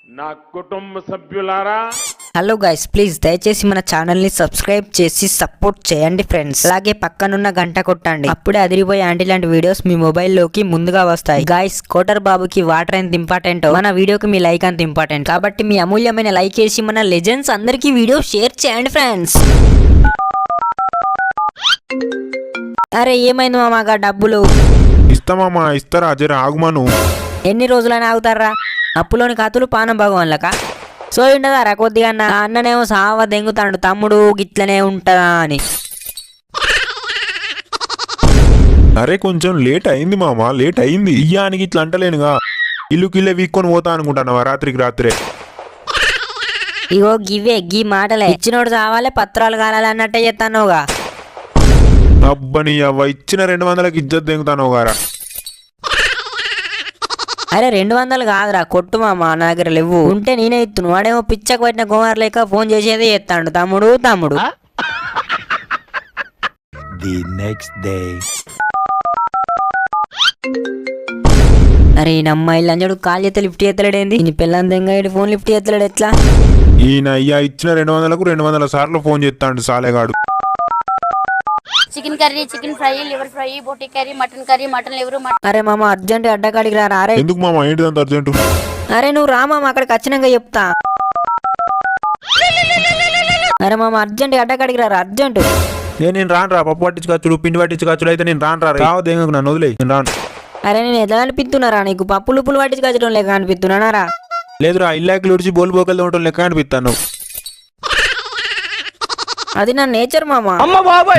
నా కుటుంబ సభ్యులారా, హలో గైస్, ప్లీజ్ దయచేసి మన ఛానల్ ని సబ్స్క్రైబ్ చేసి సపోర్ట్ చేయండి ఫ్రెండ్స్. అలాగే పక్కనున్న గంట కొట్టండి, అప్పుడే అదిరిపోయే ఆంటీ లాంటి వీడియోస్ మీ మొబైల్ లోకి ముందుగా వస్తాయి. గైస్, కోటర్ బాబుకి వాటర్ ఎంత ఇంపార్టెంట్, మన వీడియోకి మీ లైక్ అంత ఇంపార్టెంట్. కాబట్టి మీ అమూల్యమైన లైక్ చేసి మన లెజెండ్స్ అందరికీ వీడియో షేర్ చేయండి ఫ్రెండ్స్. అరే ఏమైంది మామగా డబ్బులు? ఇస్తామమ్మా, ఇస్తారా? జర ఆగుమను. ఎన్ని రోజులైనా ఆగుతారా? అప్పులోని కతులు పానం భగవాన్లక సో ఉండదారా కొద్దిగా. అన్ననేమో సావ దెంగుతాడు, తమ్ముడు గిట్లనే ఉంటదా అని. అరే కొంచెం లేట్ అయింది మామ, లేట్ అయింది. ఇయ్యానికి ఇట్లా అంటలేనుగా. ఇల్లు కిల్లే వీక్కొని పోతా అనుకుంటానవా రాత్రికి రాత్రే? ఇగో గివే గీ మాటలే, ఇచ్చినోడు చావాలే పత్రాలు కాలాలి అన్నట్టే చెప్తానుగా. అబ్బని అవ్వ, ఇచ్చిన 200కి ఇజ్జత్ దెంగుతాను గారా. అరే 200 కాదురా, కొట్టు మామ, నా దగ్గర లేవు. ఉంటే నేనే ఇత్తును. వాడేమో పిచ్చకు పట్టిన కుమార్ లేక ఫోన్ చేసేదే ఎత్తాడు, తమ్ముడు తమ్ముడు. The next day. అరే ఈ అమ్మాయిలు అంజడు కాల్ చేస్తే లిఫ్ట్ చేస్తలేడేంది? ఈ పిల్లని దెంగ ఫోన్ లిఫ్ట్ చేస్తలేడు ఎట్లా? ఈయన అయ్యా ఇచ్చిన 200కు 200 సార్లు ఫోన్ చేస్తాడు సాలేగాడు. Chicken curry, chicken fry, liver fry, బోటి curry, mutton curry, mutton liver. అరే మామ అర్జెంట్ అడ్డకాడికి రా. అరే ఎందుకు మామ, ఏంటిదంత అర్జెంటు? అరే నువ్వు రా మామ, అక్కడికి వచ్చినాక చెప్తా. అరే మామ అర్జెంట్ అడ్డకాడికి రా, అర్జెంట్. నేను రాను రా. పప్పు పట్టించుకొచ్చుడు, పిండి పట్టించుకొచ్చుడు అయితే నేను రాను రా. రావద్దు, నన్ను వదిలే, నేను రాను. అరే నేను ఎట్లా అనిపిస్తున్నారా నీకు? పప్పులు ఉప్పులు పట్టించుకొచ్చడం లేక అనిపిస్తున్నారా? లేదురా, ఇల్లాకి ఉడిచి బోలు బోకలు ఉండటం లెక్క అనిపిస్తాను. అది నా నేచర్ మామ.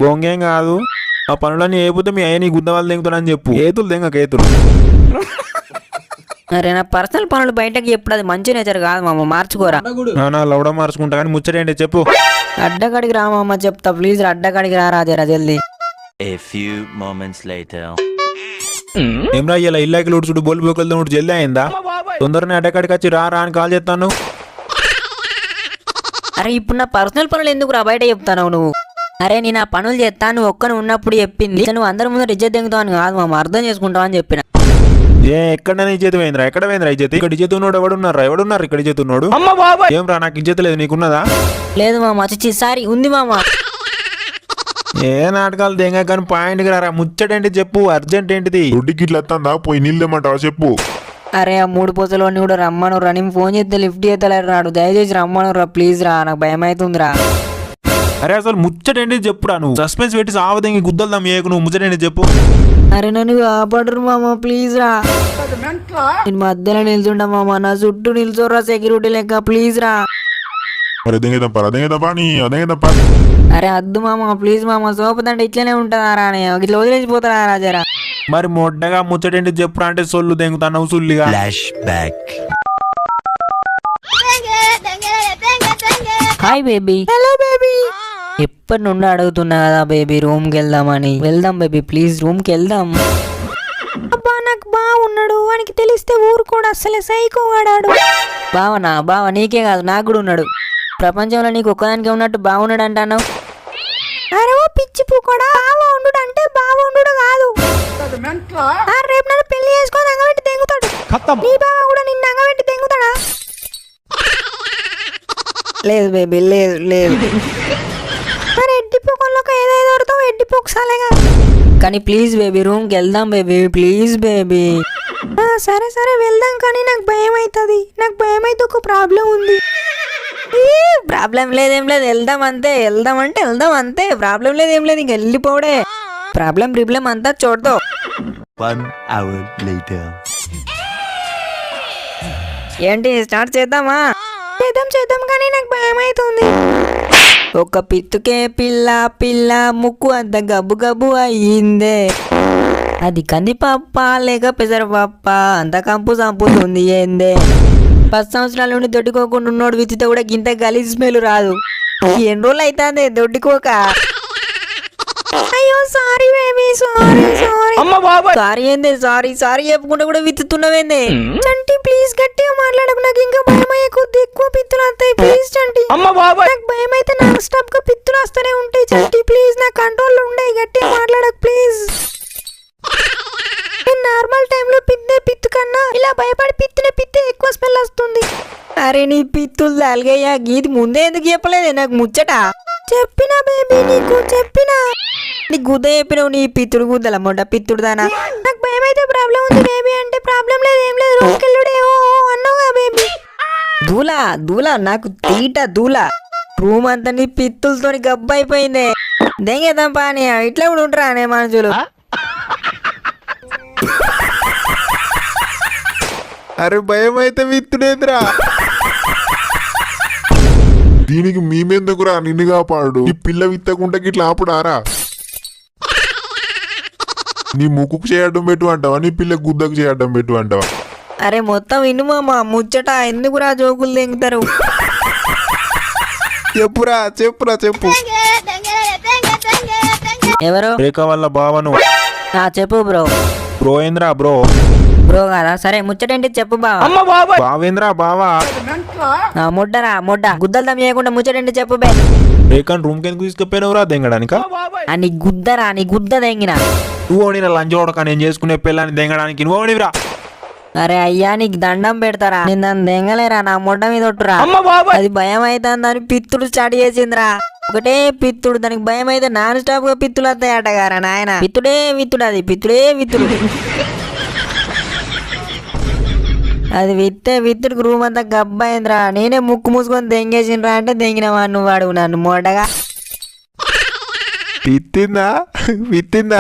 బొంగేం కాదు, ఆ పనులన్నీ ఏపోతే మీ అయ్య నీ గుద్ద వాళ్ళు దెంగుతానని చెప్పు. ఏతులు దెంగ కేతులు. అరే నా పర్సనల్ పనులు బయటకి ఎప్పుడు, అది మంచి నేచర్ కాదు మామ, మార్చుకోరా. నా లవడ మార్చుకుంటా కానీ ముచ్చటేంటి చెప్పు. అడ్డకాడికి రా మామ, చెప్తా ప్లీజ్. అడ్డకాడికి రా జరా జల్దీ. A few moments later. ఏం రా, ఇలా ఇల్లాకి ఉడుచుడు బోలు బోకలు దొంగడు జల్దీ అయిందా? తొందరనే అడ్డకాడికి వచ్చి రా అని కాల్ చేస్తాను. అరే ఇప్పుడు నా పర్సనల్ పనులు ఎందుకు రా బయట చెప్తాను నువ్వు? అరే నేను ఆ పనులు చేస్తా, నువ్వు ఒక్కను ఉన్నప్పుడు చెప్పింది. నువ్వు అందరి ముందు ఇజ్జత్ దెంగుతావు అని కాదు మామ, అర్థం చేసుకుంటావు అని చెప్పిన. ఎక్కడైనా ఇజ్జత్ పోయిందిరా? ఎక్కడ పోయిందిరా ఇజ్జత్? ఇక్కడ ఇజ్జత్ ఉన్నాడు ఎవడున్నారు ఇక్కడ ఇజ్జత్ ఉన్నాడు? ఏం రా, నాకు ఇజ్జత్ లేదు, నీకున్నదా? లేదు మామ, చిచ్చి సారీ ఉంది మామ. ఏ నాటకాలు దెంగ కానీ పాయింట్కి రారా. ముచ్చటేంటి చెప్పు, అర్జెంట్ ఏంటిది? దొడ్డికి ఇట్లా వస్తుందా? పోయి నీళ్ళు ఏమంటావా చెప్పు. అరే ఆ 3 పూసలు అన్ని కూడా రమ్మను రా. నేను ఫోన్ చేస్తే లిఫ్ట్ చేస్తలేరు రాడు, దయచేసి రమ్మను రా ప్లీజ్ రా, నాకు భయం అవుతుందిరా. అరే అసలు ముచ్చటేంటి చెప్పురా. నువ్వు సస్పెన్స్ పెట్టి సావదెంగి గుద్దల్దాం ఏకు. నువ్వు ముచ్చటేంటి చెప్పు. అరే నన్ను కాపాడరు మామ ప్లీజ్ రా. నేను మధ్యలో నిల్చుంటా మామ, నా చుట్టూ నిల్చోరా సెక్యూరిటీ లెక్క, ప్లీజ్ రా. అరే అద్దు మామ ప్లీజ్ మామ, సోపదంటే ఇట్లనే ఉంటుందా రా, ఇట్లా వదిలేసిపోతారా రా జరా. మరి మొట్టగా ముచ్చటేంటి చెప్పురా అంటే సొల్లు దెంగుతావు సుల్లిగా. Flashback. Hi baby. Hello baby. ఎప్పటి నుండి అడుగుతున్నా కదా బేబీ రూమ్కి వెళ్దామని. వెళ్దాం బేబీ ప్లీజ్, రూమ్కి వెళ్దాం. అబ్బా నాకు బాగున్నాడు, వానికి తెలిస్తే ఊరు కూడా అసలే సైకో వాడాడు. బావనా? బావ నీకే కాదు నాకు కూడా ఉన్నాడు. ప్రపంచంలో నీకు ఒక్కదానికే ఉన్నట్టు బాగున్నాడు అంటాను. అరే ఓ పిచ్చి పూకోడా, బావ ఉండు అంటే బావ ఉండు కాదు. రేపు నన్ను పెళ్లి చేసుకొని అంగబెట్టి తెంగుతాడు. నీ బావ కూడా నిన్ను అంగబెట్టి తెంగుతాడా? లేదు బేబీ, లేదు లేదు. మరి ఎడ్డిపోకంలో ఏదైతే దొరుకుతావు ఎడ్డిపోకసాలేగా. కానీ ప్లీజ్ బేబీ రూమ్కి వెళ్దాం బేబీ ప్లీజ్ బేబీ. సరే సరే వెళ్దాం, కానీ నాకు భయం అవుతుంది. నాకు భయం అయితే ఒక ప్రాబ్లం ఉంది. ప్రాబ్లం లేదేం లేదు, వెళ్దాం అంతే. వెళ్దాం అంటే వెళ్దాం అంతే, ప్రాబ్లం లేదేం లేదు, ఇంక వెళ్ళిపోవడే. ప్రాబ్లం అంతా చూడదు. 1 hour later. ఏంటి స్టార్ట్ చేద్దామా? చేద్దాం కానీ నాకు భయం అవుతుంది. ఒక పిత్తుకే పిల్ల ముక్కు అంత గబ్బు గబ్బు అయ్యిందే. అది కందిపప్ప లేక పెసరపప్ప, అంత కంపు చంపుతుంది ఏందే. 10 సంవత్సరాల నుండి దొడ్డుకోకుండా ఉన్నోడు విత్తితే కూడా గింత గలీజ్ స్మెల్ రాదు. ఎన్ని రోజులు అవుతుంది దొడ్డుకోక? అయ్యో సారీ బేబీ, సారీ సారీ ఏందే? సారీ చెప్పుకుంటే కూడా విత్తుతున్నవేందే? చంటి ప్లీజ్ గట్టిగా మాట్లాడకు, నాకు ఇంకా భయం అయ్యే కొద్ది ఎక్కువ పిత్తులు వస్తాయి. ప్లీజ్ చంటి, నాకు భయం అయితే నాన్ స్టాప్ గా పిత్తులు వస్తూనే ఉంటాయి. చంటి ప్లీజ్, నా కంట్రోల్ ఉండే, గట్టిగా మాట్లాడకు ప్లీజ్. నార్మల్ టైంలో పిత్తే పిత్తు కన్నా ఇలా భయపడి పిత్తే ఎక్కువ స్మెల్ వస్తుంది. అరే నీ పిత్తులు తలగయ్యా గీది ముందే ఎందుకు చెప్పలేదే నాకు ముచ్చట చెప్పినా బేబీ నీకు చెప్పినా నీ గుద్ద చెప్పినావు నీ పిత్తుడు గుద్దల మొట్ట పిత్తుడు దానా నాకు భయం అయితే ప్రాబ్లం ఉంది బేబీ అంటే ప్రాబ్లం లేదు ఏం లేదు రూమ్కెళ్ళుడేవో అన్నావుగా బేబీ దూలా దూలా నాకు తీట దూలా రూమ్ అంతా నీ పిత్తులతోని గబ్బు అయిపోయింది దెంగేద్దాం పాని ఇట్లా కూడా ఉంటారా అనే మనుషులు అరే భయం అయితే విత్తుడేంద్రా దీనికి మేమెందుకురా నిన్ను కాపాడు ఈ పిల్ల విత్తకుంటే ఇట్లా ఆపుడారా నీ ముక్కుకు చేయడం పెట్టు అంటావా నీ పిల్ల గుద్దకు చేయడం పెట్టు అంటావా అరే మొత్తం ఇన్ను మామ ముచ్చట ఎందుకురా జోకులు దెంగుతారు చెప్పురా చెప్పురా చెప్పు ఎవరు రేఖ వాళ్ళ బావను చెప్పు బ్రో బ్రో ఏంద్రా బ్రో బ్రో కదా సరే ముచ్చటేంటి చెప్పు బావ బావేంద్రా బావా ముడ్డరా ముడ్డ గుద్దలు దమ్ చేయకుండా ముచ్చటేంటి చెప్పు బే రేఖను రూమ్ కిందకు తీసుకుపోయినవురా దెంగడానిక నీ గుద్దరా నీ గుద్ద దెంగిన నువ్వు నేను లంచ్ ఓడక నేను చేసుకునే పిల్లని దెంగడానికి నువ్వు ఓనివిరా అరే అయ్యా నీకు దండం పెడతారా నేను దాన్ని దెంగలేరా నా మొడ్డ మీద ఒట్టురా అది భయం అవుతుందని పిత్తుడు స్టార్ట్ చేసిందిరా ఒకటే పిత్తుడు దానికి భయం అయితే నాన్ స్టాప్ గా పిత్తులు వస్తాయట గారా నాయన పిత్తుడే విత్తుడు అది పిత్తుడే విత్తుడు అది విత్తుడికి రూమ్ అంతా గబ్బైందిరా నేనే ముక్కు మూసుకొని దెంగేసిండ్రా అంటే దెంగినవా నువ్వు వాడు నన్ను మొడగా విత్తిందా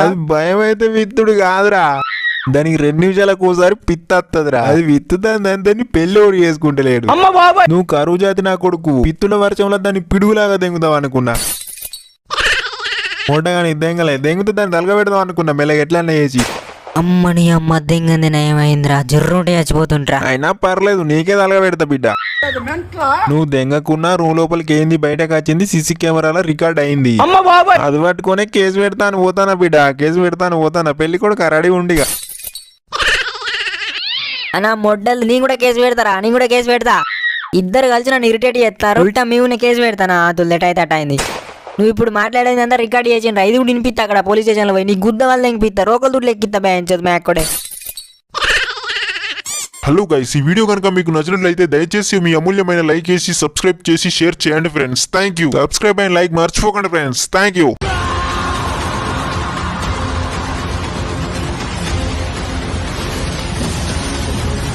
అది భయం అయితే విత్తుడు కాదురా దానికి 2 నిమిషాలకు ఒకసారి పిత్తత్తదిరా అది విత్తుదాన్ని దాన్ని పెళ్లి ఓడి చేసుకుంటలేడు నువ్వు కరువు జాతి నా కొడుకు పిత్తుల వర్షంలో దాన్ని పిడుగులాగా దెంగుతావు అనుకున్నా మొట్టగాని దెంగితే దాన్ని తలగబెడదాం అనుకున్నా మెల్లగా ఎట్లన్నా చేసి అమ్మని అమ్మ దెంగంది నయమైందిరా జర్రుంటే చచ్చిపోతుంటరా అయినా పర్లేదు నీకే తలగబెడతా బిడ్డ నువ్వు దెంగకున్నా రూమ్ లోపలికి ఏంది బయటకు వచ్చింది సీసీ కెమెరాలో రికార్డ్ అయింది అది పట్టుకునే కేసు పెడతాను పోతానా బిడ్డ కేసు పెడతాను పోతానా పెళ్లి కూడా రెడీ ఉండిగా అన్నా మొడ్డలు నీ కూడా కేసు పెడతారా నీ కూడా కేసు పెడతా ఇద్దరు కలిసి నన్ను ఇరిటేట్ చేస్తారు ఉల్టా మేము కేసు పెడతానా తుల్లెట్ అయితే అట్ అయింది నువ్వు ఇప్పుడు మాట్లాడేది అంతా రికార్డ్ చేసిండ్రా ఇది కూడా వినిపిస్తా అక్కడ పోలీస్ స్టేషన్లో పోయి నీ గుద్ద వాళ్ళు ఎంపిస్తా రోకలు దుడ్లు ఎక్కిస్తా బ్యాంచదు మేక్కడే హలో గైస్ ఈ వీడియో కనుక మీకు నచ్చినట్లయితే దయచేసి మీ అమూల్యమైన లైక్ చేసి సబ్స్క్రైబ్ చేసి షేర్ చేయండి friends thank you subscribe and like మర్చిపోకండి ఫ్రెండ్స్ థ్యాంక్ యూ